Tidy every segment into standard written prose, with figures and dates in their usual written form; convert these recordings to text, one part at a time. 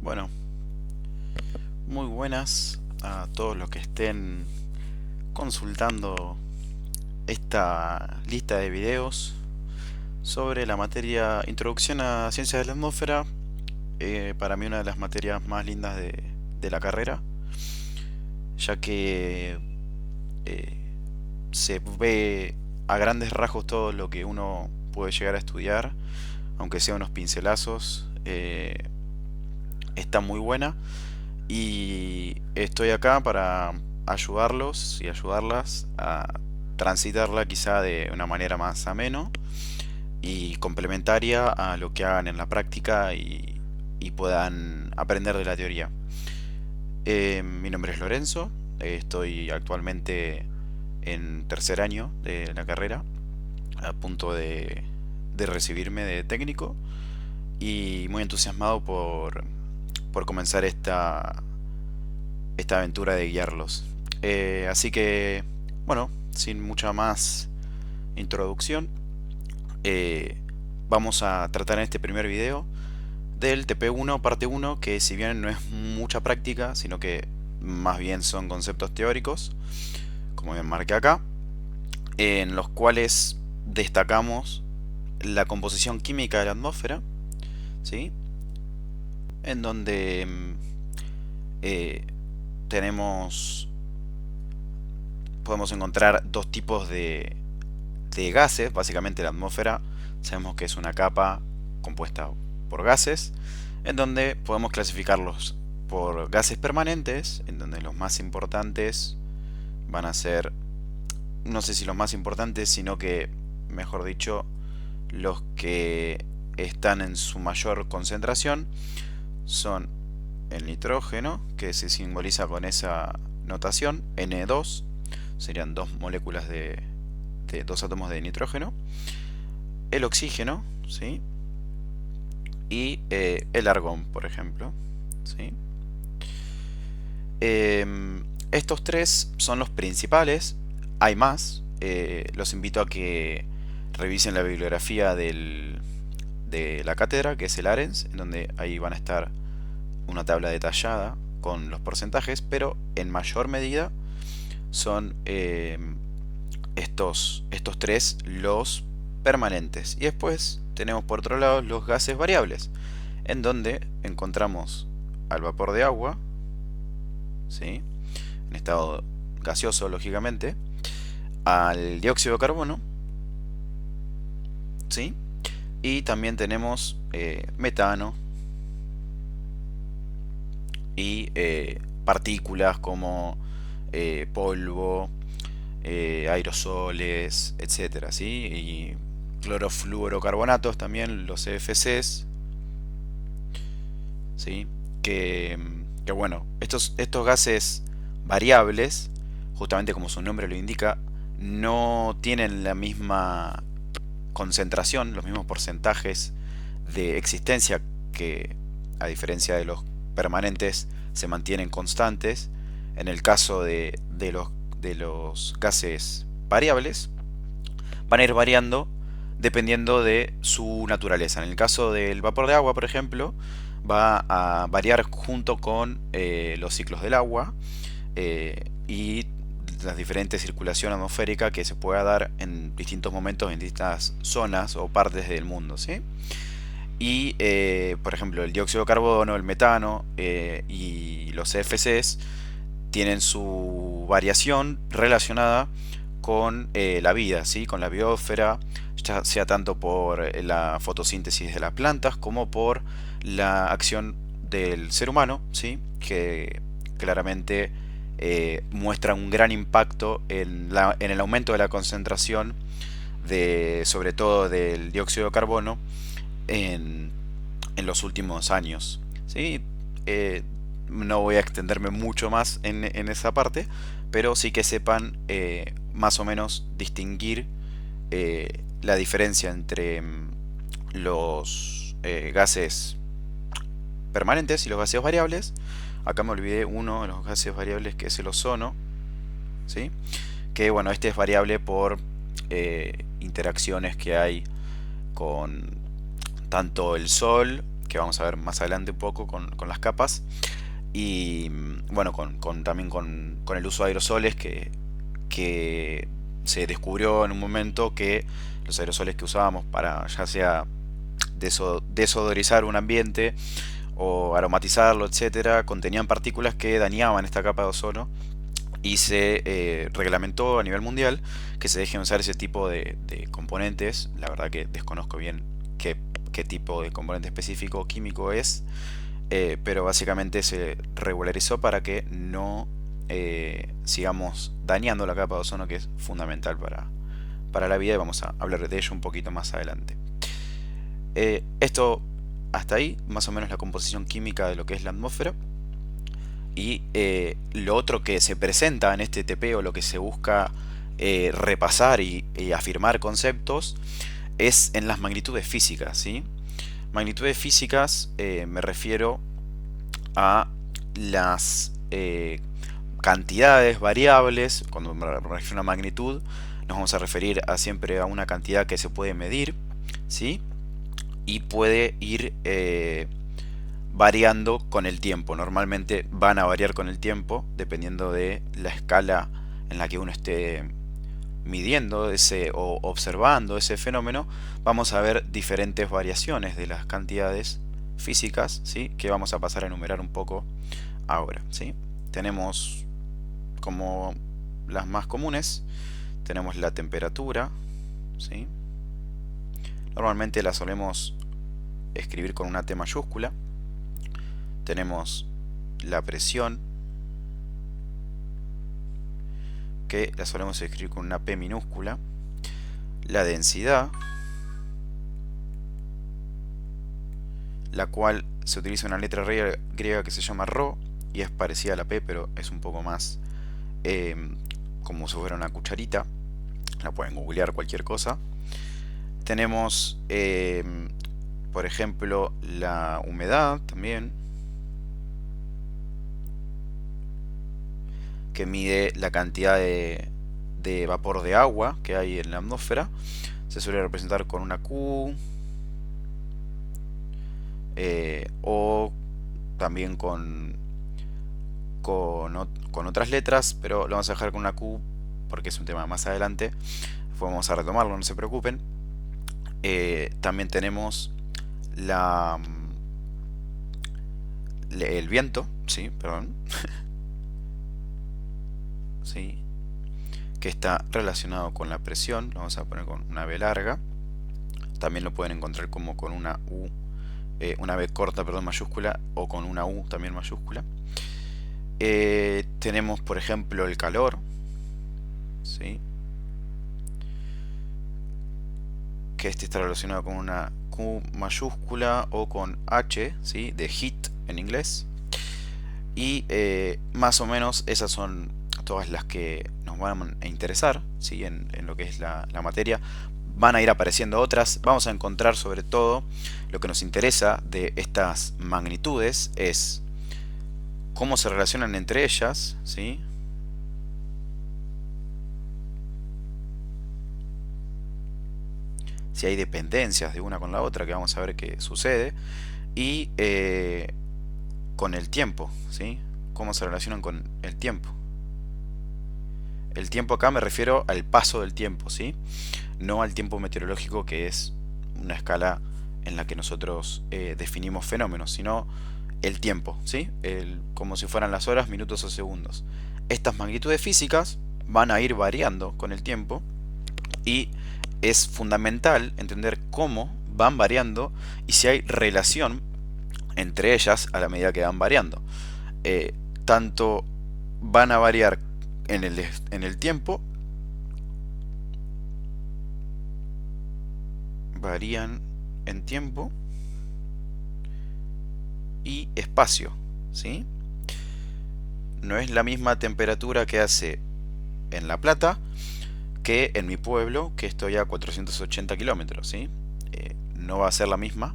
Bueno, muy buenas a todos los que estén consultando esta lista de videos sobre la materia Introducción a Ciencias de la Atmósfera. Para mí una de las materias más lindas de la carrera, ya que eh, se ve a grandes rasgos todo lo que uno puede llegar a estudiar, aunque sea unos pincelazos. Está muy buena. Y estoy acá para ayudarlos y ayudarlas a transitarla quizá de una manera más ameno y complementaria a lo que hagan en la práctica y puedan aprender de la teoría. Mi nombre es Lorenzo, estoy actualmente en tercer año de la carrera, a punto de recibirme de técnico y muy entusiasmado por comenzar esta aventura de guiarlos. Así que, bueno, sin mucha más introducción, eh, vamos a tratar en este primer video del TP1 parte 1, que si bien no es mucha práctica, sino que más bien son conceptos teóricos, como bien marqué acá, en los cuales destacamos la composición química de la atmósfera, ¿sí? En donde eh, tenemos podemos encontrar dos tipos de gases. Básicamente la atmósfera sabemos que es una capa compuesta por gases, en donde podemos clasificarlos por gases permanentes, en donde los más importantes van a ser, no sé si los más importantes, sino que, mejor dicho, los que están en su mayor concentración son el nitrógeno, que se simboliza con esa notación, N2, serían dos moléculas de dos átomos de nitrógeno, el oxígeno, ¿sí? Y el argón, por ejemplo, ¿sí? Estos tres son los principales, hay más, los invito a que revisen la bibliografía de la cátedra, que es el ARENS, en donde ahí van a estar una tabla detallada con los porcentajes, pero en mayor medida son estos tres los permanentes. Y después tenemos por otro lado los gases variables, en donde encontramos al vapor de agua, ¿sí? En estado gaseoso, lógicamente, al dióxido de carbono, ¿sí? Y también tenemos metano y partículas como polvo, aerosoles, etcétera, ¿sí? Y clorofluorocarbonatos también, los CFCs, ¿sí? Que bueno, estos gases variables, justamente como su nombre lo indica, no tienen la misma concentración, los mismos porcentajes de existencia, que a diferencia de los permanentes se mantienen constantes. En el caso de los gases variables, van a ir variando dependiendo de su naturaleza. En el caso del vapor de agua, por ejemplo, va a variar junto con los ciclos del agua y la diferente circulación atmosférica que se pueda dar en distintos momentos en distintas zonas o partes del mundo, ¿sí? Y, por ejemplo, el dióxido de carbono, el metano y los CFCs tienen su variación relacionada con la vida, ¿sí? Con la biosfera, ya sea tanto por la fotosíntesis de las plantas como por la acción del ser humano, ¿sí? Que claramente muestra un gran impacto en el aumento de la concentración sobre todo del dióxido de carbono en, en los últimos años, ¿sí? Eh, no voy a extenderme mucho más en esa parte, pero sí que sepan más o menos distinguir la diferencia entre los gases permanentes y los gases variables. Acá me olvidé uno de los gases variables, que es el ozono, ¿sí? Que bueno, este es variable por interacciones que hay con tanto el Sol, que vamos a ver más adelante un poco con las capas. Y bueno, también con el uso de aerosoles que se descubrió en un momento que los aerosoles que usábamos para ya sea desodorizar un ambiente o aromatizarlo, etcétera, contenían partículas que dañaban esta capa de ozono y se reglamentó a nivel mundial que se dejen usar ese tipo de componentes. La verdad que desconozco bien qué tipo de componente específico químico es, pero básicamente se regularizó para que no sigamos dañando la capa de ozono, que es fundamental para la vida, y vamos a hablar de ello un poquito más adelante. Esto hasta ahí, más o menos la composición química de lo que es la atmósfera. Y lo otro que se presenta en este TP, o lo que se busca repasar y afirmar conceptos, es en las magnitudes físicas, ¿sí? Magnitudes físicas, me refiero a las cantidades variables. Cuando me refiero a una magnitud, nos vamos a referir siempre a una cantidad que se puede medir, ¿sí? Y puede ir variando con el tiempo. Normalmente van a variar con el tiempo dependiendo de la escala en la que uno esté midiendo o observando ese fenómeno. Vamos a ver diferentes variaciones de las cantidades físicas, ¿sí? Que vamos a pasar a enumerar un poco ahora, ¿sí? Tenemos como las más comunes, tenemos la temperatura, ¿sí? Normalmente la solemos escribir con una T mayúscula. Tenemos la presión, que la solemos escribir con una P minúscula. La densidad, la cual se utiliza una letra griega que se llama ρ y es parecida a la P, pero es un poco más como si fuera una cucharita. La pueden googlear, cualquier cosa. Tenemos por ejemplo la humedad también, que mide la cantidad de vapor de agua que hay en la atmósfera. Se suele representar con una Q, o también con otras letras, pero lo vamos a dejar con una Q porque es un tema más adelante. Vamos a retomarlo, no se preocupen. También tenemos el viento, sí, perdón. ¿Sí? Que está relacionado con la presión. Lo vamos a poner con una B larga. También lo pueden encontrar como con una U, una B corta, perdón, mayúscula, o con una U también mayúscula. Tenemos, por ejemplo, el calor, ¿sí? Que este está relacionado con una Q mayúscula o con H, ¿sí? De heat en inglés. Y más o menos esas son todas las que nos van a interesar, ¿sí? en lo que es la materia. Van a ir apareciendo otras. Vamos a encontrar, sobre todo, lo que nos interesa de estas magnitudes es cómo se relacionan entre ellas, ¿sí? Si hay dependencias de una con la otra, que vamos a ver qué sucede. Y con el tiempo, ¿sí? Cómo se relacionan con el tiempo. El tiempo acá me refiero al paso del tiempo, ¿sí? No al tiempo meteorológico, que es una escala en la que nosotros definimos fenómenos, sino el tiempo, ¿sí? Como si fueran las horas, minutos o segundos. Estas magnitudes físicas van a ir variando con el tiempo y es fundamental entender cómo van variando y si hay relación entre ellas a la medida que van variando. Tanto van a variar en el tiempo, varían en tiempo y espacio, ¿sí? No es la misma temperatura que hace en La Plata que en mi pueblo, que estoy a 480 kilómetros, ¿sí? No va a ser la misma.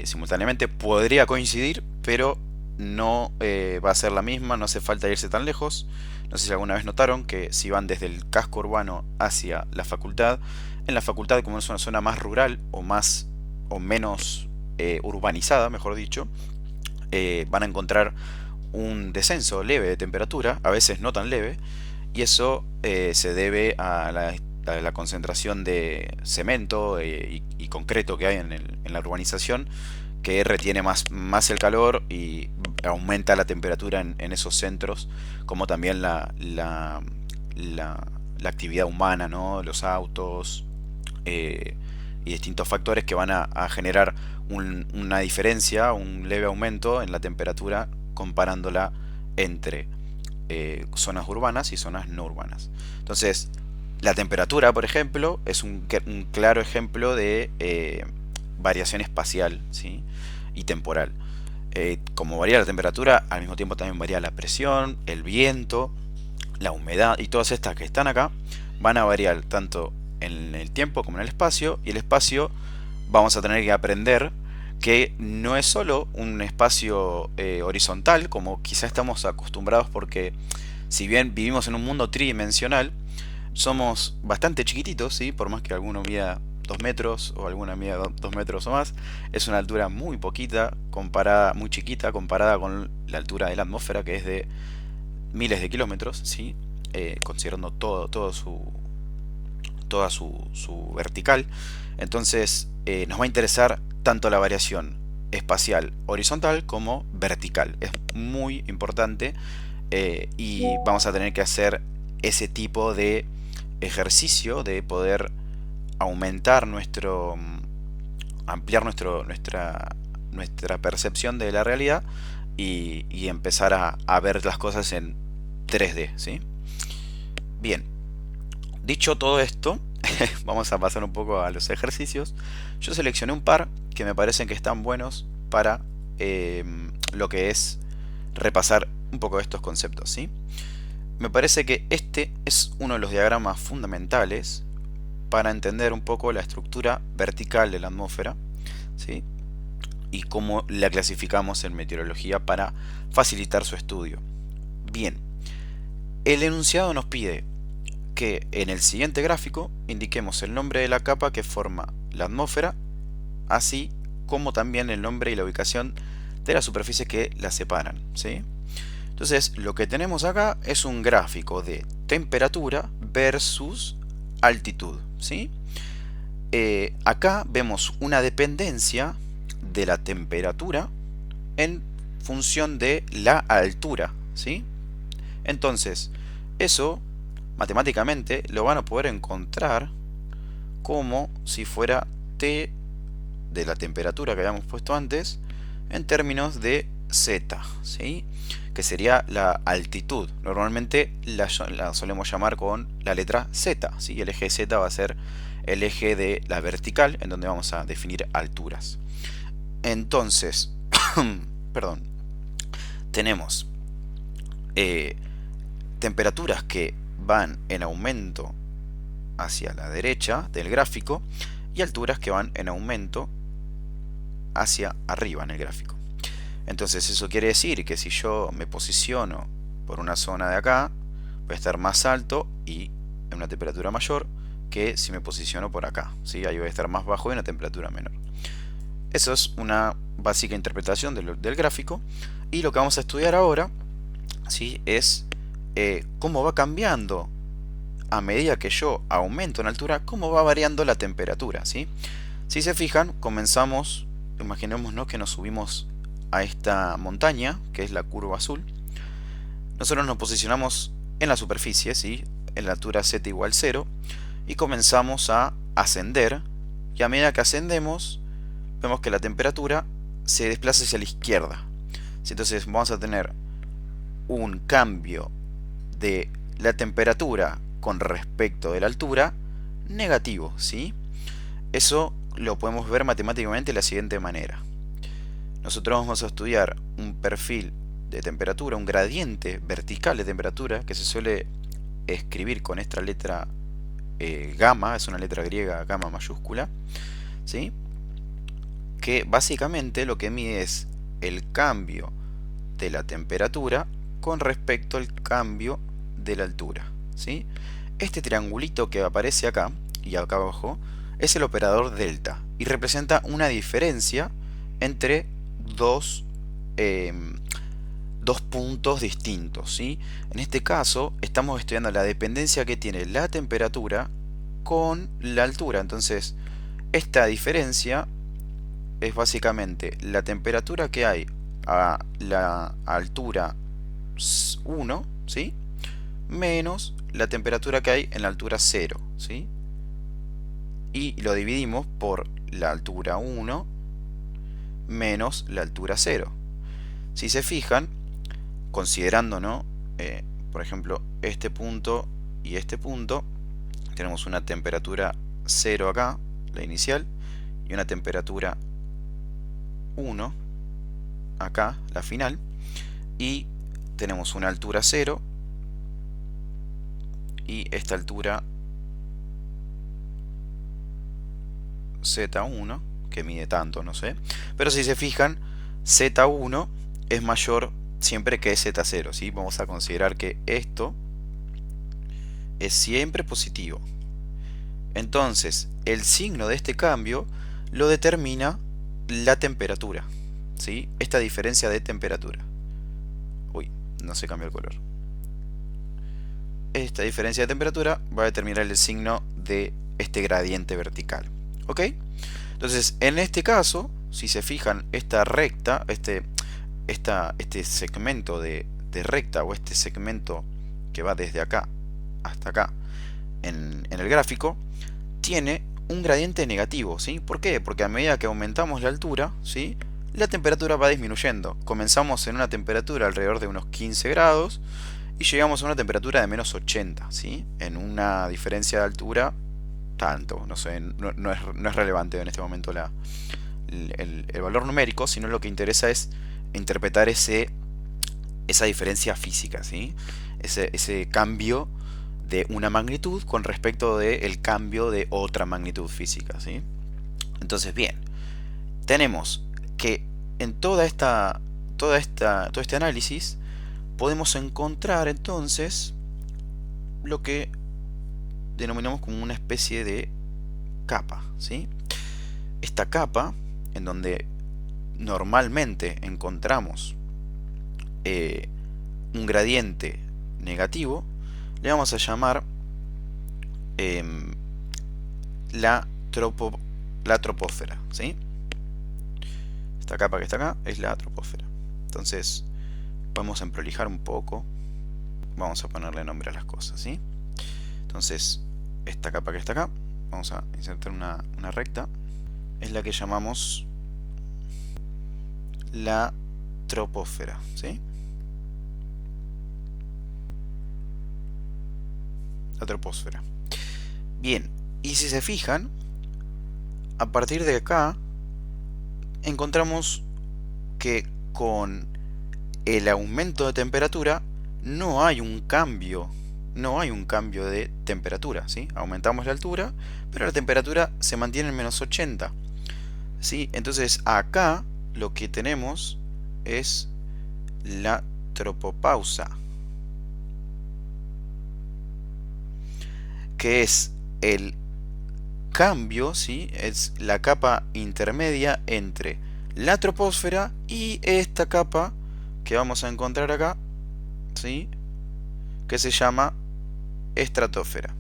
Simultáneamente podría coincidir, pero no va a ser la misma, no hace falta irse tan lejos. No sé si alguna vez notaron que si van desde el casco urbano hacia la facultad, en la facultad, como es una zona más rural o menos urbanizada, mejor dicho, van a encontrar un descenso leve de temperatura, a veces no tan leve, y eso se debe a la concentración de cemento y concreto que hay en la urbanización, que retiene más el calor y aumenta la temperatura en esos centros, como también la actividad humana, ¿no? Los autos y distintos factores que van a generar una diferencia, un leve aumento en la temperatura comparándola entre zonas urbanas y zonas no urbanas. Entonces, la temperatura, por ejemplo, es un claro ejemplo de variación espacial, ¿sí? Y temporal. Como varía la temperatura, al mismo tiempo también varía la presión, el viento, la humedad y todas estas que están acá van a variar tanto en el tiempo como en el espacio, y el espacio vamos a tener que aprender que no es solo un espacio horizontal como quizá estamos acostumbrados, porque si bien vivimos en un mundo tridimensional, somos bastante chiquititos, ¿sí? Por más que alguno mida 2 metros o alguna mida 2 metros o más, es una altura muy poquita, muy chiquita comparada con la altura de la atmósfera, que es de miles de kilómetros, ¿sí? Considerando toda su vertical. Entonces nos va a interesar tanto la variación espacial horizontal como vertical. Es muy importante y vamos a tener que hacer ese tipo de ejercicio de poder aumentar ampliar nuestra percepción de la realidad y empezar a ver las cosas en 3D, ¿sí? Bien, dicho todo esto, vamos a pasar un poco a los ejercicios. Yo seleccioné un par que me parecen que están buenos para lo que es repasar un poco de estos conceptos, ¿sí? Me parece que este es uno de los diagramas fundamentales para entender un poco la estructura vertical de la atmósfera, ¿sí? Y cómo la clasificamos en meteorología para facilitar su estudio. Bien, el enunciado nos pide que en el siguiente gráfico indiquemos el nombre de la capa que forma la atmósfera, así como también el nombre y la ubicación de las superficies que la separan, ¿sí? Entonces, lo que tenemos acá es un gráfico de temperatura versus altitud, ¿sí? Acá vemos una dependencia de la temperatura en función de la altura, ¿sí? Entonces, eso matemáticamente lo van a poder encontrar como si fuera T de la temperatura que habíamos puesto antes en términos de Z, ¿sí? Que sería la altitud. Normalmente la solemos llamar con la letra Z, ¿sí? El eje Z va a ser el eje de la vertical, en donde vamos a definir alturas. Entonces, perdón, tenemos temperaturas que van en aumento hacia la derecha del gráfico y alturas que van en aumento hacia arriba en el gráfico. Entonces eso quiere decir que si yo me posiciono por una zona de acá, voy a estar más alto y en una temperatura mayor que si me posiciono por acá, ¿sí? Ahí voy a estar más bajo y en una temperatura menor. Eso es una básica interpretación del gráfico, y lo que vamos a estudiar ahora, ¿sí? Es cómo va cambiando a medida que yo aumento en altura, cómo va variando la temperatura, ¿sí? Si se fijan, comenzamos, imaginémonos que nos subimos a esta montaña, que es la curva azul. Nosotros nos posicionamos en la superficie, ¿sí? En la altura z igual 0, y comenzamos a ascender, y a medida que ascendemos, vemos que la temperatura se desplaza hacia la izquierda, ¿sí? Entonces vamos a tener un cambio de la temperatura con respecto de la altura negativo, ¿sí? Eso lo podemos ver matemáticamente de la siguiente manera. Nosotros vamos a estudiar un perfil de temperatura, un gradiente vertical de temperatura, que se suele escribir con esta letra gamma, es una letra griega, gamma mayúscula, ¿sí? Que básicamente lo que mide es el cambio de la temperatura con respecto al cambio de la altura, ¿sí? Este triangulito que aparece acá y acá abajo es el operador delta y representa una diferencia entre dos, dos puntos distintos, ¿sí? En este caso estamos estudiando la dependencia que tiene la temperatura con la altura. Entonces esta diferencia es básicamente la temperatura que hay a la altura 1, ¿sí? Menos la temperatura que hay en la altura 0, ¿sí? Y lo dividimos por la altura 1 menos la altura 0. Si se fijan, considerando, ¿no? Por ejemplo, este punto y este punto, tenemos una temperatura 0 acá, la inicial, y una temperatura 1 acá, la final, y tenemos una altura 0 y esta altura Z1, que mide tanto, no sé, pero si se fijan, Z1 es mayor siempre que Z0, ¿sí? Vamos a considerar que esto es siempre positivo. Entonces, el signo de este cambio lo determina la temperatura, ¿sí? Esta diferencia de temperatura. Uy, no se cambió el color. Esta diferencia de temperatura va a determinar el signo de este gradiente vertical. ¿Ok? Entonces, en este caso, si se fijan, esta recta, este segmento de recta o este segmento que va desde acá hasta acá en el gráfico, tiene un gradiente negativo, ¿sí? ¿Por qué? Porque a medida que aumentamos la altura, ¿sí? La temperatura va disminuyendo. Comenzamos en una temperatura alrededor de unos 15 grados y llegamos a una temperatura de menos 80, ¿sí? En una diferencia de altura tanto, no sé, no es relevante en este momento el valor numérico, sino lo que interesa es interpretar esa diferencia física, ¿sí? Ese cambio de una magnitud con respecto del cambio de otra magnitud física, ¿sí? Entonces, bien, tenemos que en todo este análisis podemos encontrar entonces lo que denominamos como una especie de capa, ¿sí? Esta capa, en donde normalmente encontramos un gradiente negativo, le vamos a llamar la troposfera, ¿sí? Esta capa que está acá es la troposfera. Entonces, podemos emprolijar un poco. Vamos a ponerle nombre a las cosas, ¿sí? Entonces, esta capa que está acá, vamos a insertar una recta, es la que llamamos la troposfera, ¿sí? La troposfera. Bien, y si se fijan, a partir de acá encontramos que con el aumento de temperatura no hay un cambio de temperatura, ¿sí? Aumentamos la altura, pero la temperatura se mantiene en menos 80, ¿sí? Entonces acá lo que tenemos es la tropopausa, que es el cambio, ¿sí? Es la capa intermedia entre la troposfera y esta capa que vamos a encontrar acá, ¿sí? Que se llama estratosfera.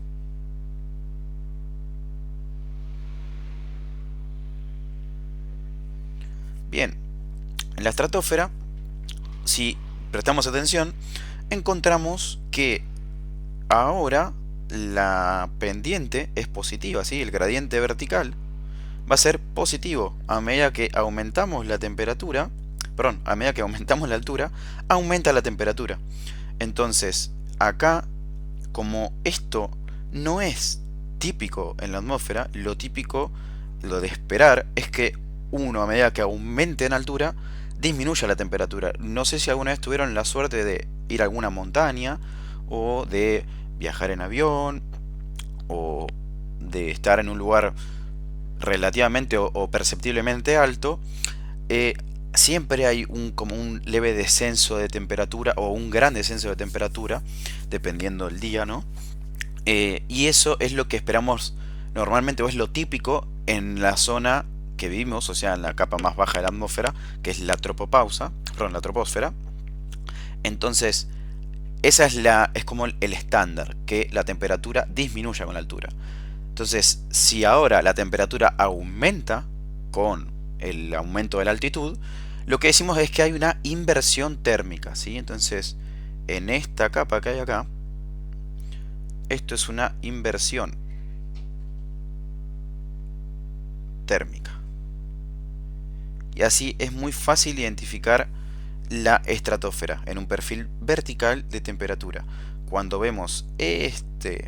Bien, en la estratosfera, si prestamos atención, encontramos que ahora la pendiente es positiva, ¿sí? El gradiente vertical va a ser positivo a medida que aumentamos la temperatura, perdón, a medida que aumentamos la altura, aumenta la temperatura. Entonces, acá, como esto no es típico en la atmósfera, lo típico, lo de esperar, es que uno, a medida que aumente en altura, disminuya la temperatura. No sé si alguna vez tuvieron la suerte de ir a alguna montaña, o de viajar en avión, o de estar en un lugar relativamente o perceptiblemente alto. Siempre hay como un leve descenso de temperatura o un gran descenso de temperatura, dependiendo del día, ¿no? Y eso es lo que esperamos normalmente, o es lo típico en la zona que vivimos, o sea, en la capa más baja de la atmósfera, que es la la troposfera. Entonces, esa es como el estándar, que la temperatura disminuya con la altura. Entonces, si ahora la temperatura aumenta con el aumento de la altitud, lo que decimos es que hay una inversión térmica, ¿sí? Entonces, en esta capa que hay acá, esto es una inversión térmica. Y así es muy fácil identificar la estratosfera en un perfil vertical de temperatura. Cuando vemos este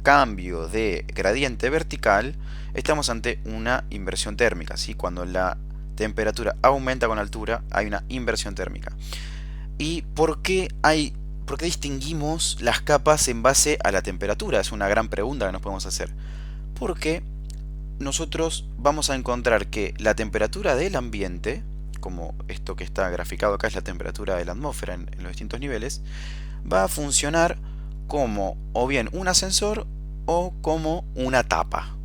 cambio de gradiente vertical, estamos ante una inversión térmica, ¿sí? Cuando la temperatura aumenta con altura, hay una inversión térmica. ¿Y por qué distinguimos las capas en base a la temperatura? Es una gran pregunta que nos podemos hacer. Porque nosotros vamos a encontrar que la temperatura del ambiente, como esto que está graficado acá es la temperatura de la atmósfera en los distintos niveles, va a funcionar como o bien un ascensor o como una tapa.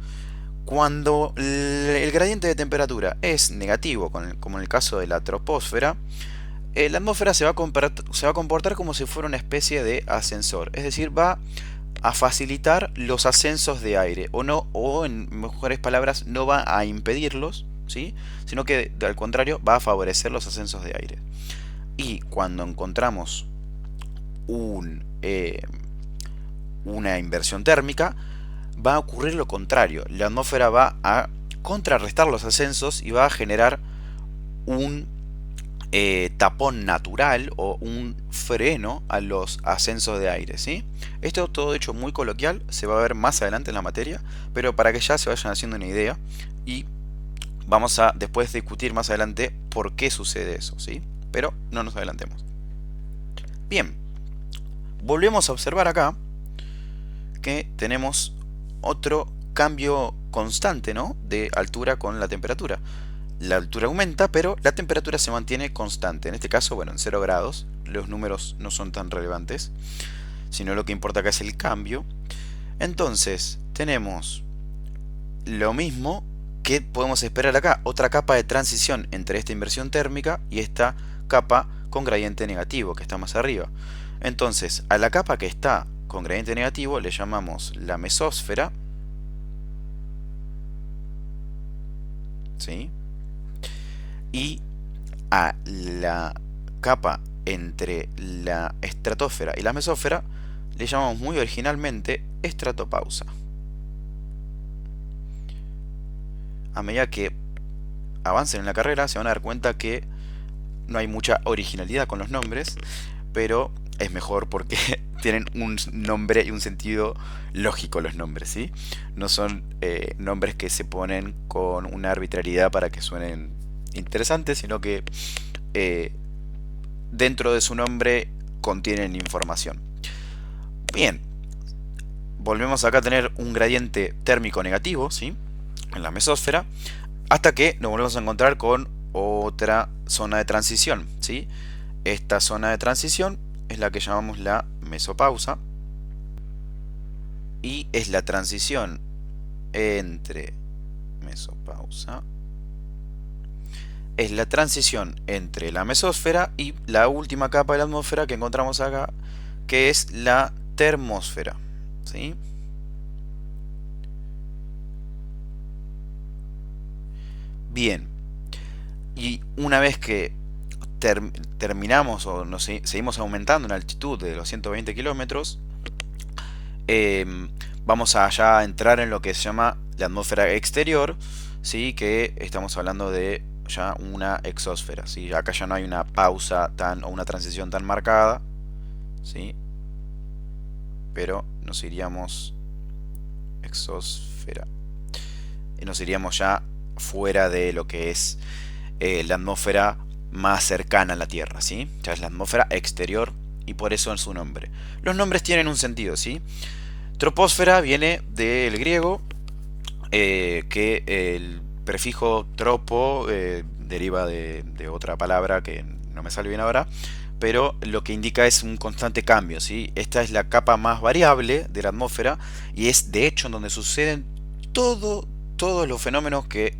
Cuando el gradiente de temperatura es negativo, como en el caso de la troposfera, la atmósfera se va a comportar como si fuera una especie de ascensor, es decir, va a facilitar los ascensos de aire, o en mejores palabras, no va a impedirlos, ¿sí? Sino que al contrario va a favorecer los ascensos de aire. Y cuando encontramos una inversión térmica, va a ocurrir lo contrario. La atmósfera va a contrarrestar los ascensos y va a generar un tapón natural o un freno a los ascensos de aire, ¿sí? Esto todo hecho muy coloquial, se va a ver más adelante en la materia, pero para que ya se vayan haciendo una idea y vamos a después discutir más adelante por qué sucede eso, ¿sí? Pero no nos adelantemos. Bien, volvemos a observar acá que tenemos otro cambio constante, ¿no? De altura con la temperatura. La altura aumenta, pero la temperatura se mantiene constante. En este caso, bueno, en 0 grados. Los números no son tan relevantes, sino lo que importa acá es el cambio. Entonces, tenemos lo mismo que podemos esperar acá. Otra capa de transición entre esta inversión térmica y esta capa con gradiente negativo, que está más arriba. Entonces, a la capa que está con gradiente negativo le llamamos la mesósfera, ¿sí? Y a la capa entre la estratosfera y la mesósfera le llamamos muy originalmente estratopausa. A medida que avancen en la carrera se van a dar cuenta que no hay mucha originalidad con los nombres, pero es mejor porque tienen un nombre y un sentido lógico los nombres, ¿sí? No son nombres que se ponen con una arbitrariedad para que suenen interesantes, sino que dentro de su nombre contienen información. Bien, volvemos acá a tener un gradiente térmico negativo, ¿sí? En la mesósfera, hasta que nos volvemos a encontrar con otra zona de transición, ¿sí? Esta zona de transición es la que llamamos la mesopausa y es la transición entre mesopausa es la transición entre la mesósfera y la última capa de la atmósfera que encontramos acá, que es la termósfera, ¿sí? Bien, y una vez que terminamos o seguimos aumentando en altitud de los 120 kilómetros, vamos a ya entrar en lo que se llama la atmósfera exterior, ¿sí? Que estamos hablando de ya una exósfera, ¿sí? Acá ya no hay una pausa o una transición tan marcada, ¿sí? Pero nos iríamos exósfera y nos iríamos ya fuera de lo que es la atmósfera más cercana a la Tierra, ¿sí? Ya es la atmósfera exterior y por eso es su nombre. Los nombres tienen un sentido, ¿sí? Troposfera viene del griego, que el prefijo tropo deriva de otra palabra que no me sale bien ahora, pero lo que indica es un constante cambio, ¿sí? Esta es la capa más variable de la atmósfera y es de hecho en donde suceden todos los fenómenos que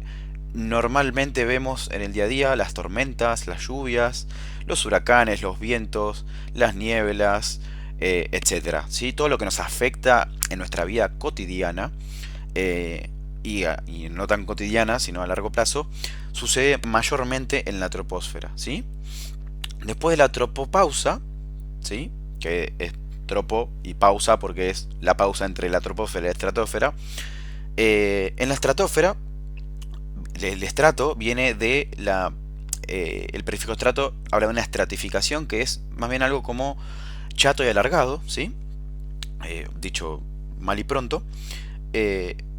normalmente vemos en el día a día: las tormentas, las lluvias, los huracanes, los vientos, las nieblas, etcétera, ¿sí? Todo lo que nos afecta en nuestra vida cotidiana, eh, y no tan cotidiana, sino a largo plazo, sucede mayormente en la troposfera, ¿sí? Después de la tropopausa, ¿sí? Que es tropo y pausa porque es la pausa entre la troposfera y la estratosfera. En la estratosfera, el estrato viene de el prefijo estrato habla de una estratificación, que es más bien algo como chato y alargado, ¿sí? Dicho mal y pronto,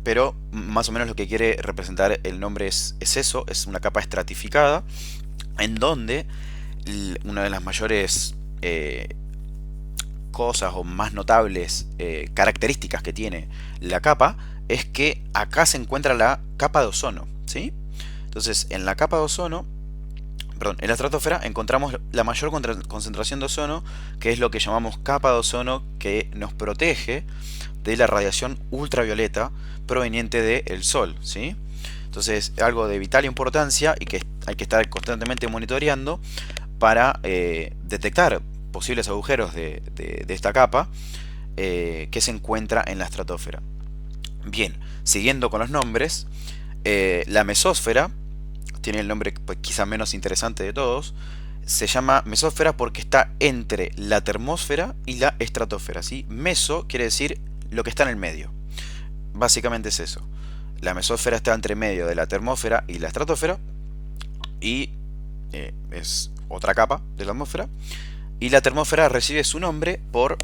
pero más o menos lo que quiere representar el nombre es eso: es una capa estratificada en donde una de las mayores cosas o más notables características que tiene la capa es que acá se encuentra la capa de ozono, ¿sí? Entonces, en la capa de ozono, perdón, en la estratosfera encontramos la mayor concentración de ozono, que es lo que llamamos capa de ozono, que nos protege de la radiación ultravioleta proveniente del Sol, ¿sí? Entonces, algo de vital importancia y que hay que estar constantemente monitoreando para detectar posibles agujeros de esta capa que se encuentra en la estratosfera. Bien, siguiendo con los nombres, la mesósfera tiene el nombre pues, quizá menos interesante de todos. Se llama mesósfera porque está entre la termósfera y la estratosfera, ¿sí? Meso quiere decir lo que está en el medio. Básicamente es eso. La mesósfera está entre medio de la termósfera y la estratosfera, y es otra capa de la atmósfera. Y la termósfera recibe su nombre por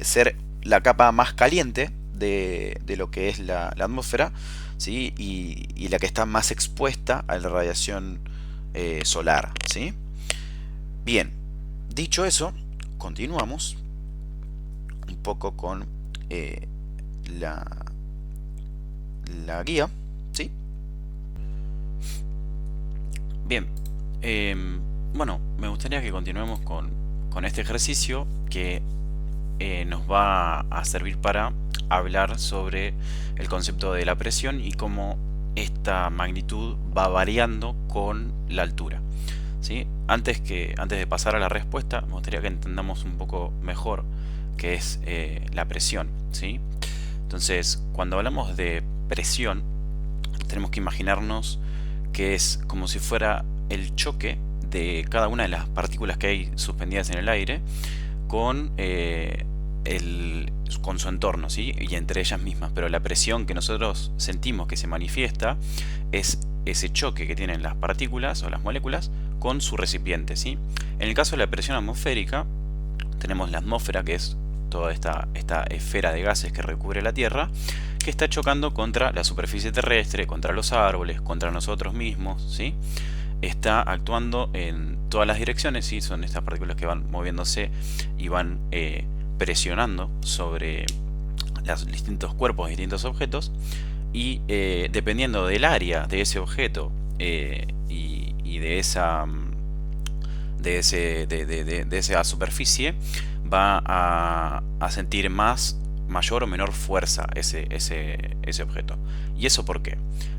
ser la capa más caliente de lo que es la atmósfera, ¿sí? Y la que está más expuesta a la radiación solar, ¿sí? Bien, dicho eso, continuamos un poco con la, la guía, ¿sí? Bien, bueno, me gustaría que continuemos con este ejercicio que nos va a servir para hablar sobre el concepto de la presión y cómo esta magnitud va variando con la altura, ¿sí? Antes de pasar a la respuesta, me gustaría que entendamos un poco mejor qué es la presión, ¿sí? Entonces, cuando hablamos de presión, tenemos que imaginarnos que es como si fuera el choque de cada una de las partículas que hay suspendidas en el aire con, con su entorno, ¿sí? Y entre ellas mismas. Pero la presión que nosotros sentimos que se manifiesta es ese choque que tienen las partículas o las moléculas con su recipiente, ¿sí? En el caso de la presión atmosférica, tenemos la atmósfera, que es toda esta esfera de gases que recubre la Tierra, que está chocando contra la superficie terrestre, contra los árboles, contra nosotros mismos, ¿sí? Está actuando en todas las direcciones, ¿sí? Son estas partículas que van moviéndose y van presionando sobre los distintos cuerpos, distintos objetos, y dependiendo del área de ese objeto y de esa de esa superficie, va a sentir mayor o menor fuerza ese objeto. ¿Y eso por qué?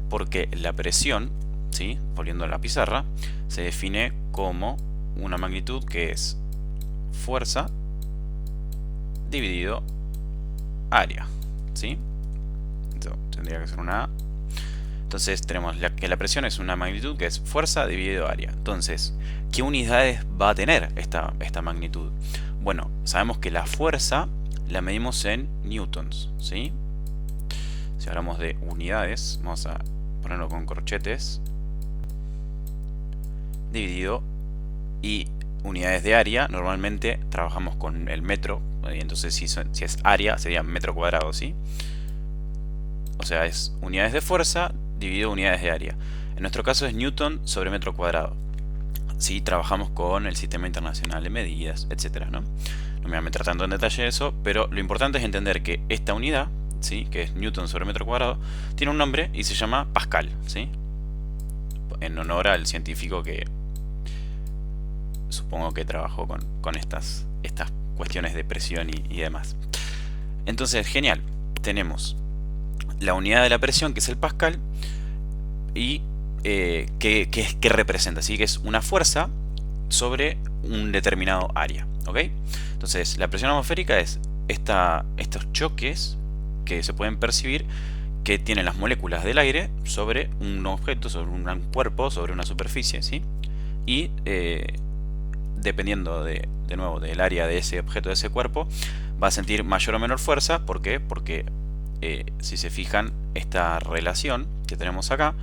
Porque la presión, ¿sí? Volviendo a la pizarra, se define como una magnitud que es fuerza dividido área, ¿sí? Esto tendría que ser una A. Entonces tenemos que la presión es una magnitud que es fuerza dividido área. Entonces, ¿qué unidades va a tener esta magnitud? Bueno, sabemos que la fuerza la medimos en newtons, ¿sí? Si hablamos de unidades, vamos a ponerlo con corchetes, dividido, y unidades de área, normalmente trabajamos con el metro, y entonces si es área sería metro cuadrado, ¿sí? O sea, es unidades de fuerza dividido unidades de área. En nuestro caso es newton sobre metro cuadrado. Si trabajamos con el Sistema Internacional de Medidas, etcétera, ¿no? No me voy a meter tanto en detalle eso, pero lo importante es entender que esta unidad, ¿sí? Que es newton sobre metro cuadrado, tiene un nombre y se llama Pascal, ¿sí? En honor al científico que supongo que trabajó con estas cuestiones de presión y demás. Entonces, genial. Tenemos la unidad de la presión, que es el pascal, y que representa, ¿sí? Que es una fuerza sobre un determinado área, ¿ok? Entonces, la presión atmosférica es estos choques que se pueden percibir que tienen las moléculas del aire sobre un objeto, sobre un gran cuerpo, sobre una superficie, ¿sí? Y dependiendo de nuevo del área de ese objeto, de ese cuerpo, va a sentir mayor o menor fuerza. ¿Por qué? Porque si se fijan, esta relación que tenemos acá,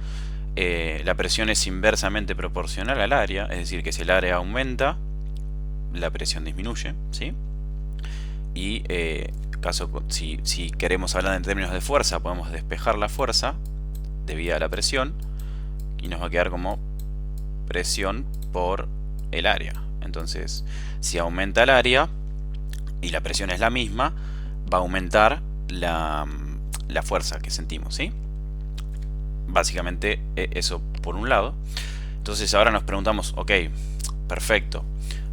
la presión es inversamente proporcional al área, es decir, que si el área aumenta, la presión disminuye, ¿sí? Y si queremos hablar en términos de fuerza, podemos despejar la fuerza debido a la presión y nos va a quedar como presión por el área. Entonces, si aumenta el área y la presión es la misma, va a aumentar la fuerza que sentimos, ¿sí? Básicamente eso por un lado. Entonces ahora nos preguntamos, ok, perfecto,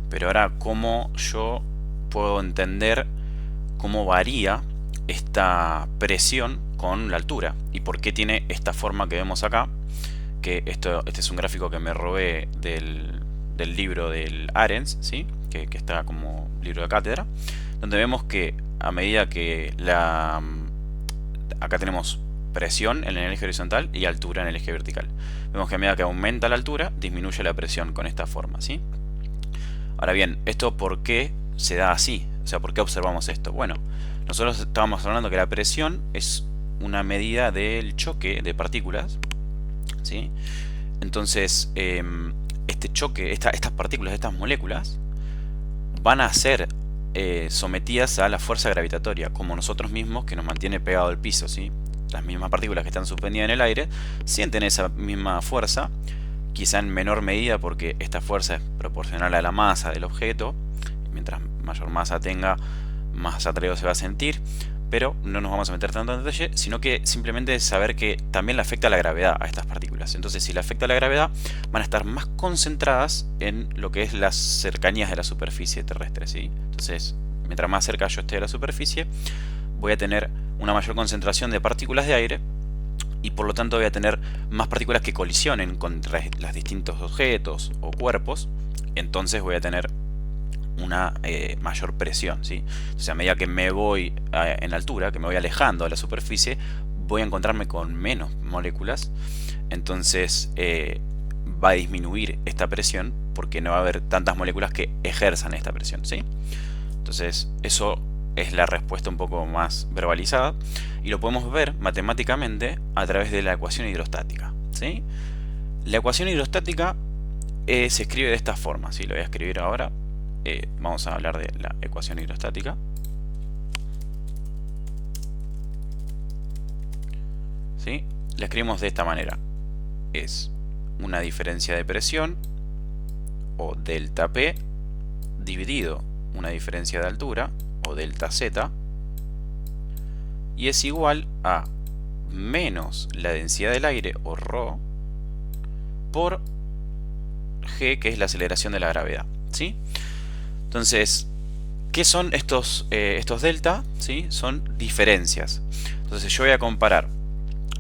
pero ahora ¿cómo yo puedo entender cómo varía esta presión con la altura? ¿Y por qué tiene esta forma que vemos acá? Que este es un gráfico que me robé del libro del Arens, ¿sí? que está como libro de cátedra, donde vemos que a medida que acá tenemos presión en el eje horizontal y altura en el eje vertical. Vemos que a medida que aumenta la altura, disminuye la presión con esta forma, ¿sí? Ahora bien, ¿esto por qué se da así? O sea, ¿por qué observamos esto? Bueno, nosotros estábamos hablando que la presión es una medida del choque de partículas, ¿sí? Entonces, este choque, estas partículas, estas moléculas, van a ser sometidas a la fuerza gravitatoria, como nosotros mismos, que nos mantiene pegado al piso, ¿sí? Las mismas partículas que están suspendidas en el aire sienten esa misma fuerza, quizá en menor medida porque esta fuerza es proporcional a la masa del objeto. Mientras mayor masa tenga, más atraído se va a sentir, pero no nos vamos a meter tanto en detalle, sino que simplemente saber que también le afecta la gravedad a estas partículas. Entonces, si le afecta la gravedad, van a estar más concentradas en lo que es las cercanías de la superficie terrestre, ¿sí? Entonces, mientras más cerca yo esté de la superficie, voy a tener una mayor concentración de partículas de aire y por lo tanto voy a tener más partículas que colisionen contra los distintos objetos o cuerpos. Entonces voy a tener una mayor presión, ¿sí? Entonces, a medida que me voy en altura, que me voy alejando de la superficie, voy a encontrarme con menos moléculas. Entonces va a disminuir esta presión porque no va a haber tantas moléculas que ejerzan esta presión, ¿sí? Entonces eso es la respuesta un poco más verbalizada y lo podemos ver matemáticamente a través de la ecuación hidrostática, ¿sí? La ecuación hidrostática se escribe de esta forma, ¿sí? Lo voy a escribir ahora. Vamos a hablar de la ecuación hidrostática. ¿Sí? La escribimos de esta manera. Es una diferencia de presión, o delta P, dividido una diferencia de altura, o delta Z, y es igual a menos la densidad del aire, o ρ, por g, que es la aceleración de la gravedad, ¿sí? Entonces, ¿qué son estos delta? ¿Sí? Son diferencias. Entonces yo voy a comparar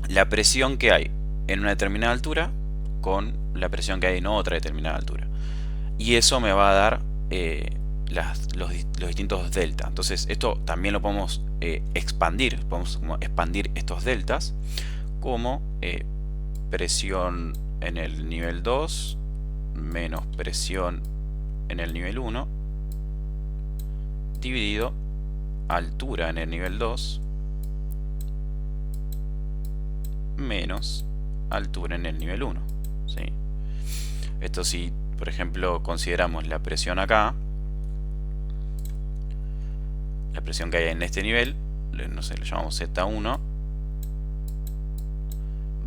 la presión que hay en una determinada altura con la presión que hay en otra determinada altura. Y eso me va a dar los distintos delta. Entonces esto también lo podemos expandir. Podemos expandir estos deltas como presión en el nivel 2 menos presión en el nivel 1 dividido altura en el nivel 2 menos altura en el nivel 1, ¿sí? Esto si, por ejemplo, consideramos la presión acá, la presión que hay en este nivel, no sé, lo llamamos Z1,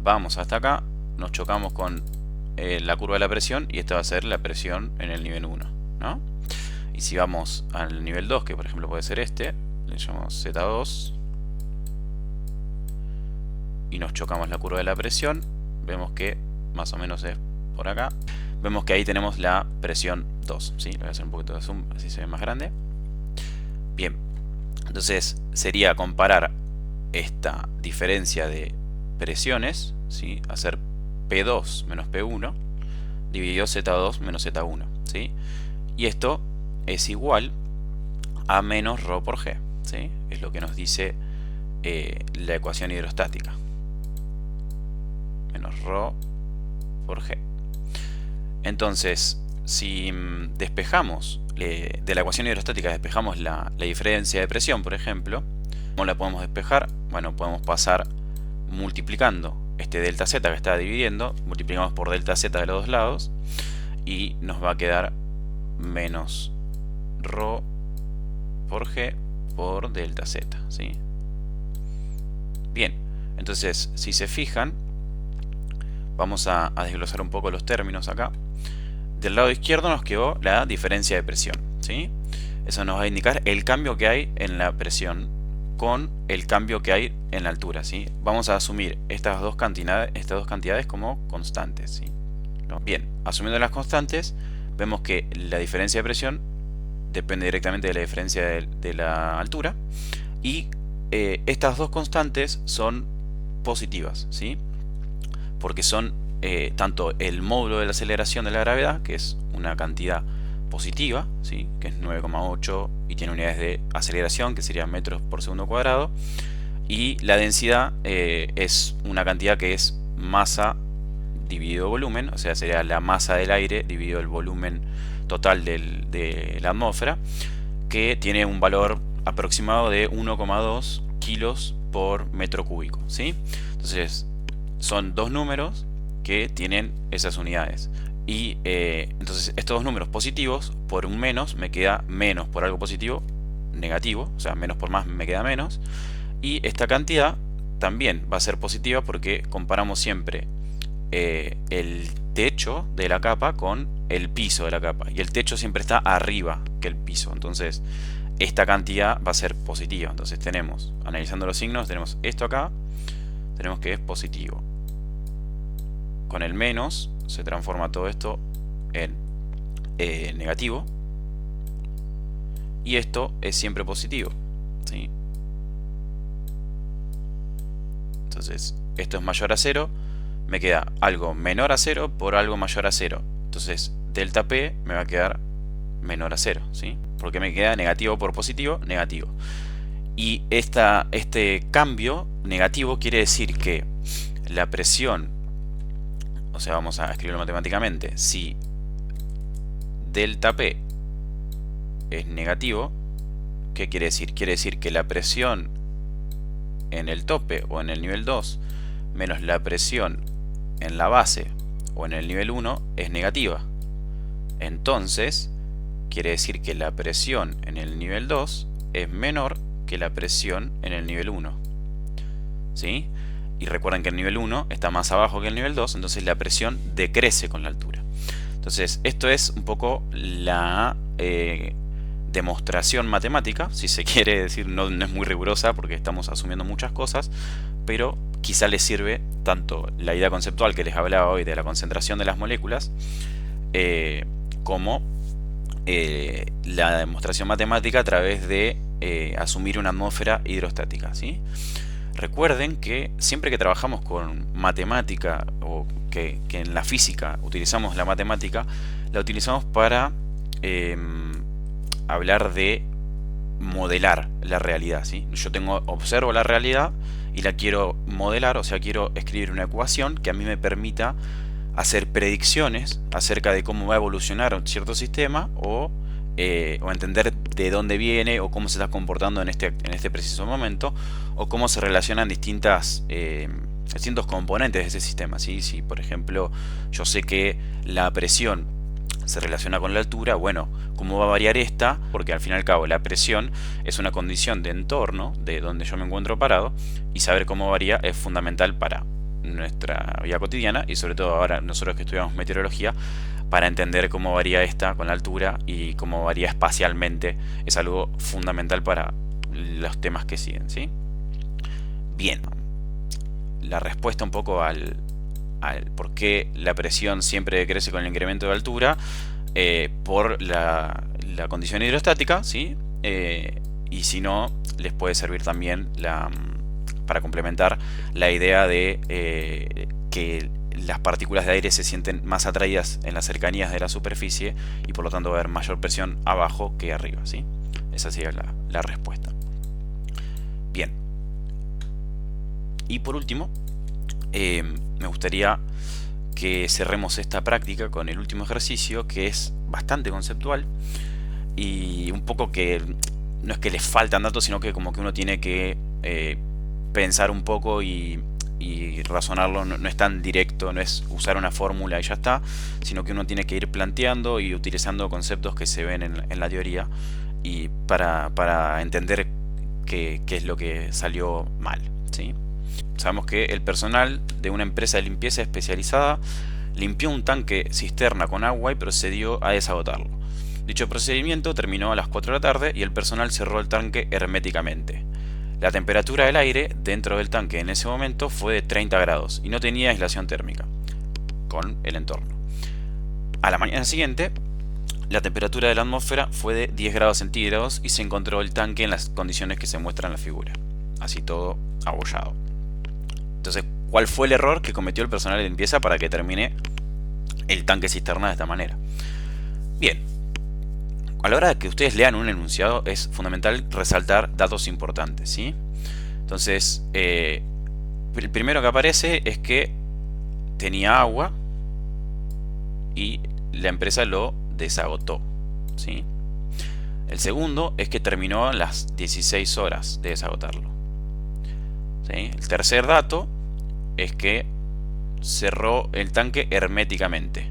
vamos hasta acá, nos chocamos con la curva de la presión y esta va a ser la presión en el nivel 1, ¿no? Y si vamos al nivel 2, que por ejemplo puede ser este, le llamamos Z2 y nos chocamos la curva de la presión, vemos que más o menos es por acá, vemos que ahí tenemos la presión 2, ¿sí? Le voy a hacer un poquito de zoom, así se ve más grande. Bien, entonces sería comparar esta diferencia de presiones, ¿sí? Hacer P2 menos P1 dividido Z2 menos Z1, ¿sí? Y esto es igual a menos ρ por G, ¿sí? Es lo que nos dice la ecuación hidrostática. Menos ρ por G. Entonces, si despejamos de la ecuación hidrostática, despejamos la diferencia de presión, por ejemplo, ¿cómo la podemos despejar? Bueno, podemos pasar multiplicando este delta Z que está dividiendo, multiplicamos por delta Z de los dos lados y nos va a quedar menos ρ por G por delta Z, ¿sí? Bien, entonces si se fijan, vamos a desglosar un poco los términos acá. Del lado izquierdo nos quedó la diferencia de presión, ¿sí? Eso nos va a indicar el cambio que hay en la presión con el cambio que hay en la altura, ¿sí? Vamos a asumir estas dos cantidades como constantes, ¿sí? Bien, asumiendo las constantes, vemos que la diferencia de presión depende directamente de la diferencia de la altura y estas dos constantes son positivas, ¿sí? Porque son tanto el módulo de la aceleración de la gravedad, que es una cantidad positiva, ¿sí? Que es 9,8 y tiene unidades de aceleración que serían metros por segundo cuadrado, y la densidad es una cantidad que es masa dividido volumen, o sea, sería la masa del aire dividido el volumen total de la atmósfera, que tiene un valor aproximado de 1,2 kilos por metro cúbico, ¿sí? Entonces son dos números que tienen esas unidades y entonces estos dos números positivos por un menos me queda menos por algo positivo negativo, o sea, menos por más me queda menos, y esta cantidad también va a ser positiva porque comparamos siempre el techo de la capa con el piso de la capa, y el techo siempre está arriba que el piso, entonces esta cantidad va a ser positiva. Entonces tenemos, analizando los signos, tenemos esto acá, tenemos que es positivo. Con el menos se transforma todo esto en negativo, y esto es siempre positivo, ¿sí? Entonces esto es mayor a 0, me queda algo menor a 0 por algo mayor a 0. Entonces delta P me va a quedar menor a 0, ¿sí? Porque me queda negativo por positivo, negativo. Y este cambio negativo quiere decir que la presión, o sea, vamos a escribirlo matemáticamente, si delta P es negativo, ¿qué quiere decir? Quiere decir que la presión en el tope o en el nivel 2 menos la presión en la base o en el nivel 1 es negativa. Entonces quiere decir que la presión en el nivel 2 es menor que la presión en el nivel 1, ¿sí? Y recuerden que el nivel 1 está más abajo que el nivel 2, entonces la presión decrece con la altura. Entonces esto es un poco la demostración matemática, si se quiere decir, no es muy rigurosa porque estamos asumiendo muchas cosas, pero quizá les sirve tanto la idea conceptual que les hablaba hoy de la concentración de las moléculas, como la demostración matemática a través de asumir una atmósfera hidrostática, ¿sí? Recuerden que siempre que trabajamos con matemática o que en la física utilizamos la matemática, la utilizamos para hablar de modelar la realidad, ¿sí? Yo observo la realidad y la quiero modelar, o sea, quiero escribir una ecuación que a mí me permita hacer predicciones acerca de cómo va a evolucionar un cierto sistema o entender de dónde viene o cómo se está comportando en este preciso momento, o cómo se relacionan distintos componentes de ese sistema, ¿sí? Si por ejemplo yo sé que la presión se relaciona con la altura, bueno, ¿cómo va a variar esta? Porque al fin y al cabo la presión es una condición de entorno de donde yo me encuentro parado, y saber cómo varía es fundamental para nuestra vida cotidiana y sobre todo ahora nosotros que estudiamos meteorología, para entender cómo varía esta con la altura y cómo varía espacialmente. Es algo fundamental para los temas que siguen, ¿sí? Bien, la respuesta un poco al por qué la presión siempre decrece con el incremento de altura, por la condición hidrostática, ¿sí? Y si no, les puede servir también para complementar la idea de que las partículas de aire se sienten más atraídas en las cercanías de la superficie y por lo tanto va a haber mayor presión abajo que arriba, ¿sí? Esa sería la respuesta. Bien. Y por último, me gustaría que cerremos esta práctica con el último ejercicio, que es bastante conceptual y un poco que no es que le faltan datos, sino que como que uno tiene que pensar un poco y razonarlo. No es tan directo, no es usar una fórmula y ya está, sino que uno tiene que ir planteando y utilizando conceptos que se ven en la teoría y para entender qué es lo que salió mal, ¿sí? Sabemos que el personal de una empresa de limpieza especializada limpió un tanque cisterna con agua y procedió a desagotarlo. Dicho procedimiento terminó a las 4 de la tarde y el personal cerró el tanque herméticamente. La temperatura del aire dentro del tanque en ese momento fue de 30 grados y no tenía aislación térmica con el entorno. A la mañana siguiente, la temperatura de la atmósfera fue de 10 grados centígrados y se encontró el tanque en las condiciones que se muestran en la figura. Así todo abollado. Entonces, ¿cuál fue el error que cometió el personal de limpieza para que termine el tanque cisterna de esta manera? Bien, a la hora de que ustedes lean un enunciado es fundamental resaltar datos importantes, ¿sí? Entonces, el primero que aparece es que tenía agua y la empresa lo desagotó, ¿sí? El segundo es que terminó a las 16 horas de desagotarlo, ¿sí? El tercer dato es que cerró el tanque herméticamente,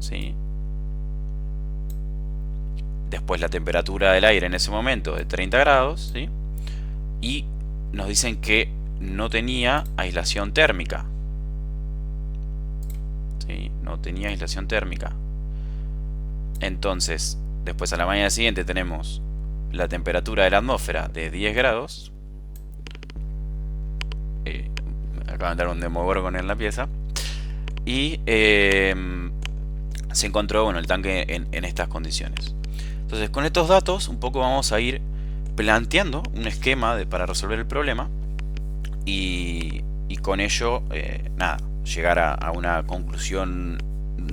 ¿sí? Después la temperatura del aire en ese momento de 30 grados, ¿sí? Y nos dicen que no tenía aislación térmica, ¿sí? No tenía aislación térmica. Entonces, después a la mañana siguiente tenemos la temperatura de la atmósfera de 10 grados. Me acaba de dar un Demogorgon en la pieza. Y se encontró, bueno, el tanque en estas condiciones. Entonces, con estos datos un poco vamos a ir planteando un esquema para resolver el problema y con ello, nada, llegar a una conclusión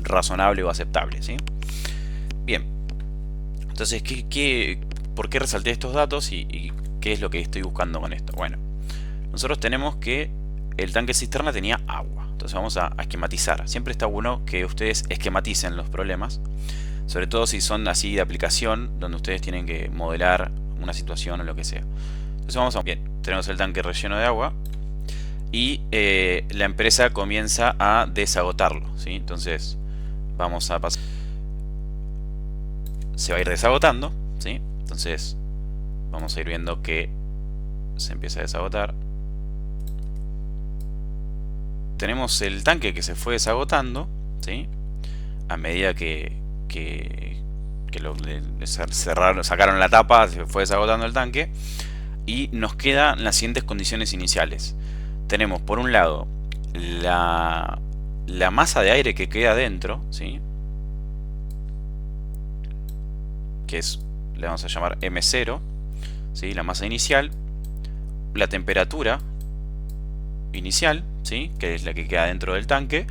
razonable o aceptable, ¿sí? Bien, entonces, ¿por qué resalté estos datos y qué es lo que estoy buscando con esto? Bueno, nosotros tenemos que el tanque cisterna tenía agua, entonces vamos a esquematizar. Siempre está bueno que ustedes esquematicen los problemas, sobre todo si son así de aplicación, donde ustedes tienen que modelar una situación o lo que sea. Entonces bien, tenemos el tanque relleno de agua y la empresa comienza a desagotarlo, ¿sí? Entonces vamos a pasar, se va a ir desagotando, ¿sí? Entonces vamos a ir viendo que se empieza a desagotar. Tenemos el tanque que se fue desagotando, ¿sí? A medida que sacaron la tapa, se fue desagotando el tanque y nos quedan las siguientes condiciones iniciales. Tenemos por un lado la masa de aire que queda dentro, ¿sí? Que le vamos a llamar M0, ¿sí? La masa inicial, la temperatura inicial, ¿sí? Que es la que queda dentro del tanque,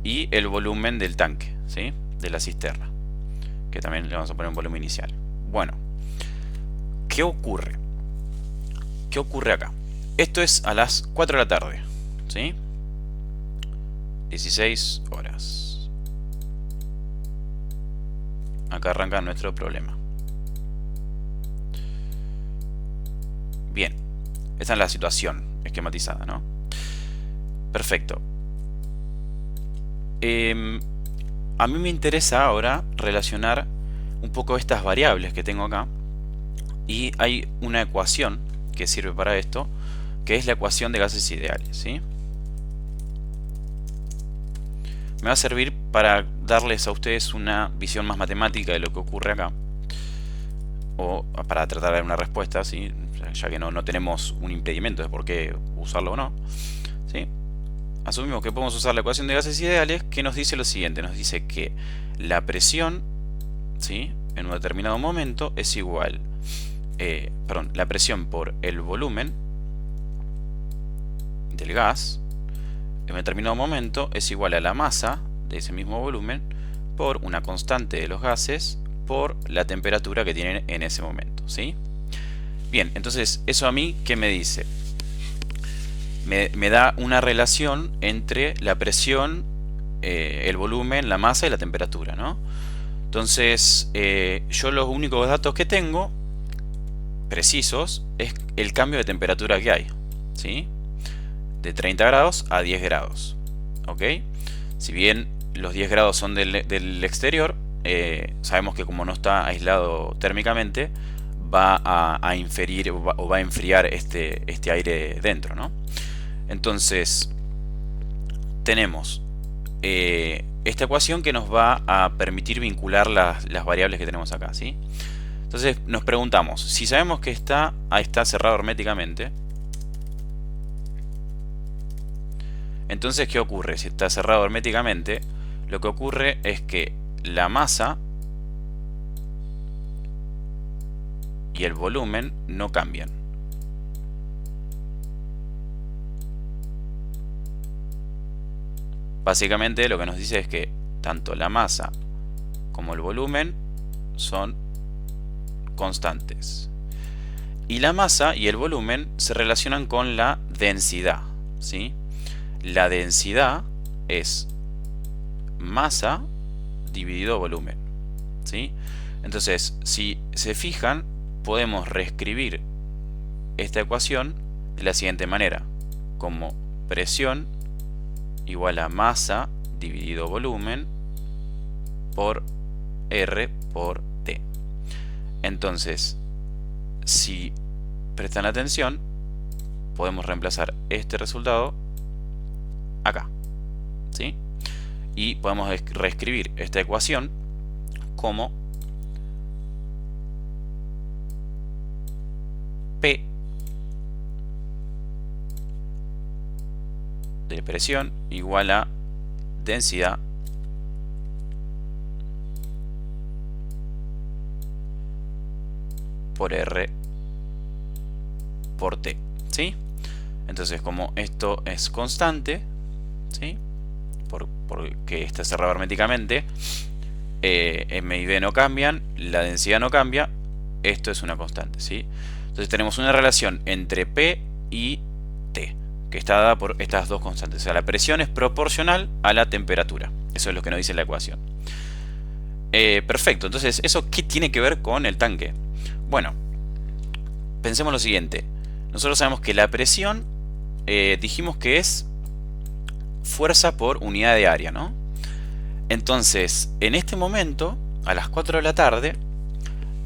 y el volumen del tanque, ¿sí? De la cisterna, que también le vamos a poner un volumen inicial. Bueno, ¿qué ocurre? ¿Qué ocurre acá? Esto es a las 4 de la tarde, ¿sí? 16 horas. Acá arranca nuestro problema. Bien, esta es la situación esquematizada, ¿no? Perfecto. A mí me interesa ahora relacionar un poco estas variables que tengo acá, y hay una ecuación que sirve para esto, que es la ecuación de gases ideales, ¿sí? Me va a servir para darles a ustedes una visión más matemática de lo que ocurre acá, o para tratar de dar una respuesta, ¿sí? Ya que no tenemos un impedimento de por qué usarlo o no, ¿sí? Asumimos que podemos usar la ecuación de gases ideales, que nos dice lo siguiente. Nos dice que la presión, ¿sí? En un determinado momento es igual, la presión por el volumen del gas en un determinado momento es igual a la masa de ese mismo volumen por una constante de los gases por la temperatura que tienen en ese momento, ¿sí? Bien, entonces, ¿eso a mí qué me dice? Me da una relación entre la presión, el volumen, la masa y la temperatura, ¿no? Entonces, yo los únicos datos que tengo precisos es el cambio de temperatura que hay, ¿sí? De 30 grados a 10 grados, ¿ok? Si bien los 10 grados son del exterior, sabemos que como no está aislado térmicamente, va a inferir o va a enfriar este aire dentro, ¿no? Entonces, tenemos esta ecuación que nos va a permitir vincular las variables que tenemos acá, ¿sí? Entonces nos preguntamos, si sabemos que está cerrado herméticamente, entonces ¿qué ocurre? Si está cerrado herméticamente, lo que ocurre es que la masa y el volumen no cambian. Básicamente lo que nos dice es que tanto la masa como el volumen son constantes. Y la masa y el volumen se relacionan con la densidad, ¿sí? La densidad es masa dividido volumen, ¿sí? Entonces, si se fijan, podemos reescribir esta ecuación de la siguiente manera, como presión igual a masa dividido volumen por R por T. Entonces, si prestan atención, podemos reemplazar este resultado acá, ¿sí? Y podemos reescribir esta ecuación como P de presión igual a densidad por R por T, ¿sí? Entonces, como esto es constante, ¿sí? Porque está cerrado herméticamente, M y B no cambian, la densidad no cambia, esto es una constante, ¿sí? Entonces tenemos una relación entre P y T, que está dada por estas dos constantes. O sea, la presión es proporcional a la temperatura. Eso es lo que nos dice la ecuación. Perfecto, entonces, ¿eso qué tiene que ver con el tanque? Bueno, pensemos lo siguiente. Nosotros sabemos que la presión, dijimos que es fuerza por unidad de área, ¿no? Entonces, en este momento, a las 4 de la tarde,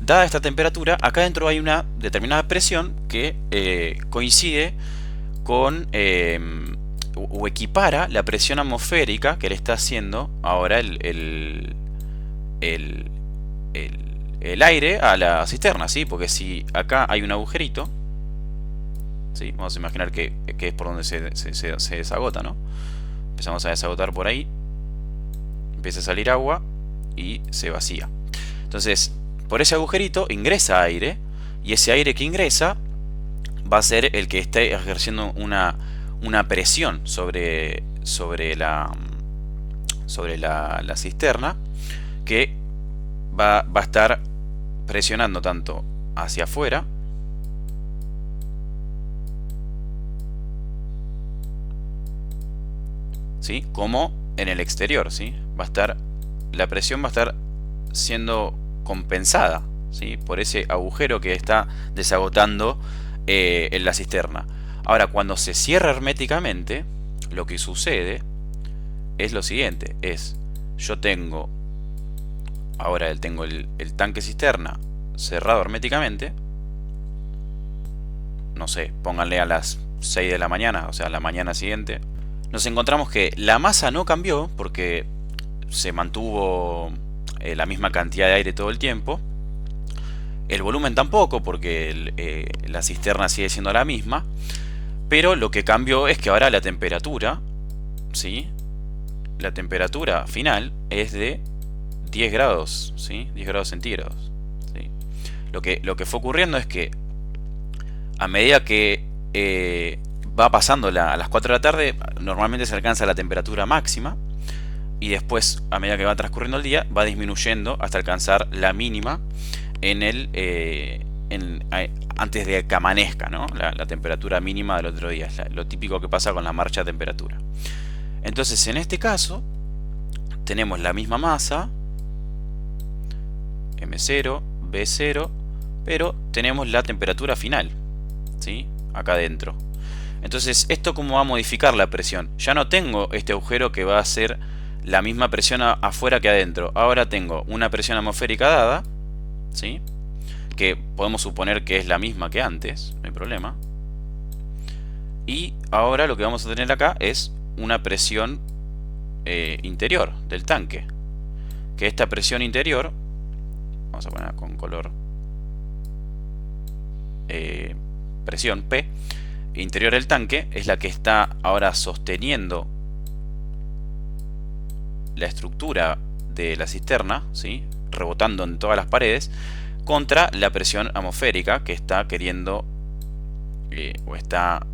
dada esta temperatura, acá dentro hay una determinada presión que coincide con o equipara la presión atmosférica que le está haciendo ahora el aire a la cisterna, ¿sí? Porque si acá hay un agujerito, ¿sí? Vamos a imaginar que es por donde se desagota, ¿no? Empezamos a desagotar por ahí, empieza a salir agua y se vacía. Entonces, por ese agujerito ingresa aire, y ese aire que ingresa va a ser el que esté ejerciendo una presión sobre la cisterna, que va a estar presionando tanto hacia afuera ¿sí? Como en el exterior, ¿sí? La presión va a estar siendo compensada, ¿sí? Por ese agujero que está desagotando en la cisterna. Ahora, cuando se cierra herméticamente, lo que sucede es lo siguiente, yo tengo el tanque cisterna cerrado herméticamente, no sé, pónganle a las 6 de la mañana, o sea, la mañana siguiente, nos encontramos que la masa no cambió porque se mantuvo la misma cantidad de aire todo el tiempo, el volumen tampoco porque la cisterna sigue siendo la misma, pero lo que cambió es que ahora la temperatura, ¿sí? La temperatura final es de 10 grados, ¿sí? 10 grados centígrados, ¿sí? Lo que fue ocurriendo es que a medida que va pasando a las 4 de la tarde, normalmente se alcanza la temperatura máxima y después, a medida que va transcurriendo el día, va disminuyendo hasta alcanzar la mínima en antes de que amanezca, ¿no? La temperatura mínima del otro día, es lo típico que pasa con la marcha de temperatura. Entonces, en este caso, tenemos la misma masa, M0, B0, pero tenemos la temperatura final, ¿sí? Acá adentro. Entonces, ¿esto cómo va a modificar la presión? Ya no tengo este agujero que va a ser la misma presión afuera que adentro. Ahora tengo una presión atmosférica dada, ¿sí? Que podemos suponer que es la misma que antes, no hay problema. Y ahora lo que vamos a tener acá es una presión interior del tanque. Que esta presión interior, vamos a poner con color presión P, interior del tanque, es la que está ahora sosteniendo la estructura de la cisterna, ¿sí? Rebotando en todas las paredes, contra la presión atmosférica que está queriendo o está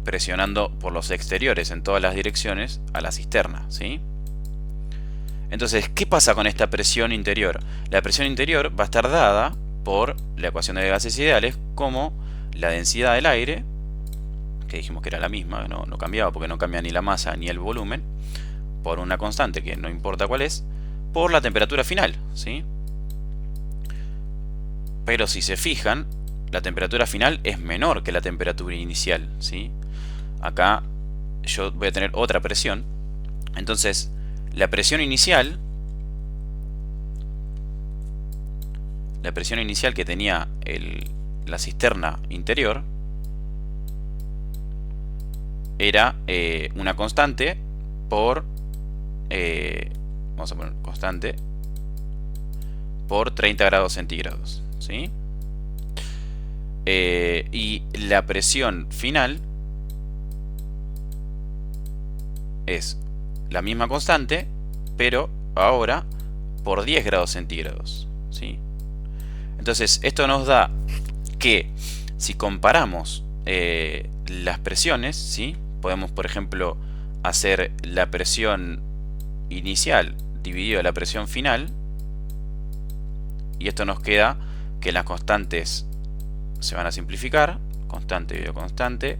presionando por los exteriores en todas las direcciones a la cisterna, ¿sí? Entonces, ¿qué pasa con esta presión interior? La presión interior va a estar dada por la ecuación de gases ideales como la densidad del aire, que dijimos que era la misma, no cambiaba porque no cambia ni la masa ni el volumen, por una constante que no importa cuál es, por la temperatura final, ¿sí? Pero si se fijan, la temperatura final es menor que la temperatura inicial, ¿sí? Acá yo voy a tener otra presión. Entonces, la presión inicial que tenía la cisterna interior era una constante por vamos a poner constante por 30 grados centígrados, ¿sí? Y la presión final es la misma constante, pero ahora por 10 grados centígrados, ¿sí? Entonces, esto nos da que si comparamos las presiones, ¿sí? Podemos, por ejemplo, hacer la presión inicial dividido la presión final, y esto nos queda que las constantes se van a simplificar, constante dividido constante,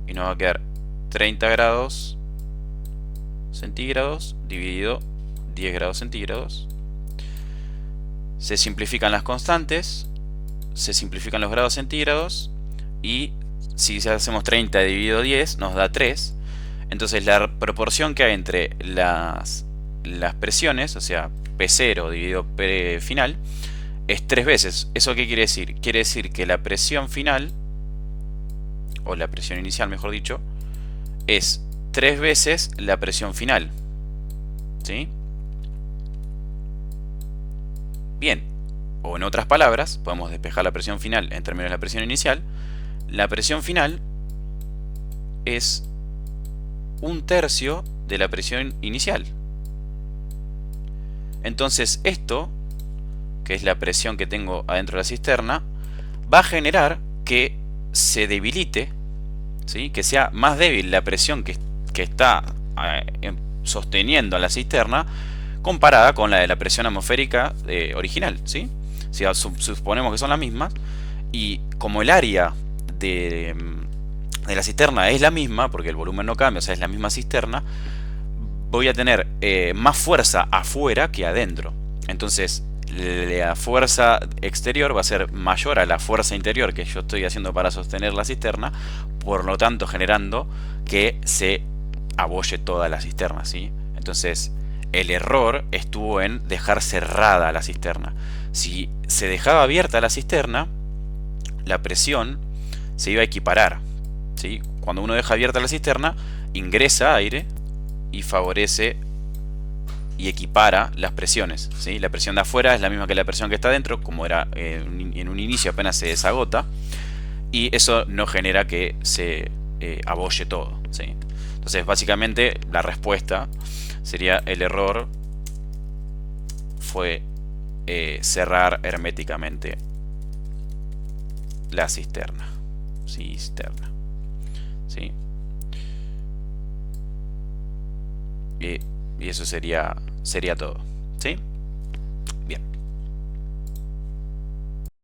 y nos va a quedar 30 grados centígrados dividido 10 grados centígrados. Se simplifican las constantes, se simplifican los grados centígrados, y si hacemos 30 dividido 10 nos da 3. Entonces la proporción que hay entre las presiones, o sea, P0 dividido P final, es 3 veces. ¿Eso qué quiere decir? Quiere decir que la presión final, o la presión inicial mejor dicho, es 3 veces la presión final, ¿sí? Bien, o en otras palabras, podemos despejar la presión final en términos de la presión inicial. La presión final es 1/3 de la presión inicial. Entonces esto, que es la presión que tengo adentro de la cisterna, va a generar que se debilite, ¿sí? Que sea más débil la presión que está sosteniendo a la cisterna comparada con la de la presión atmosférica original, ¿sí? Si suponemos que son las mismas, y como el área de la cisterna es la misma, porque el volumen no cambia, o sea, es la misma cisterna, voy a tener más fuerza afuera que adentro. Entonces, la fuerza exterior va a ser mayor a la fuerza interior que yo estoy haciendo para sostener la cisterna, por lo tanto generando que se abolle toda la cisterna, ¿sí? Entonces, el error estuvo en dejar cerrada la cisterna. Si se dejaba abierta la cisterna, la presión se iba a equiparar, ¿sí? Cuando uno deja abierta la cisterna, ingresa aire y favorece y equipara las presiones, ¿sí? La presión de afuera es la misma que la presión que está dentro, como era en un inicio, apenas se desagota, y eso no genera que se abolle todo, ¿sí? Entonces, básicamente, la respuesta sería: el error fue cerrar herméticamente la cisterna. ¿sí? Y, y eso sería todo, ¿sí?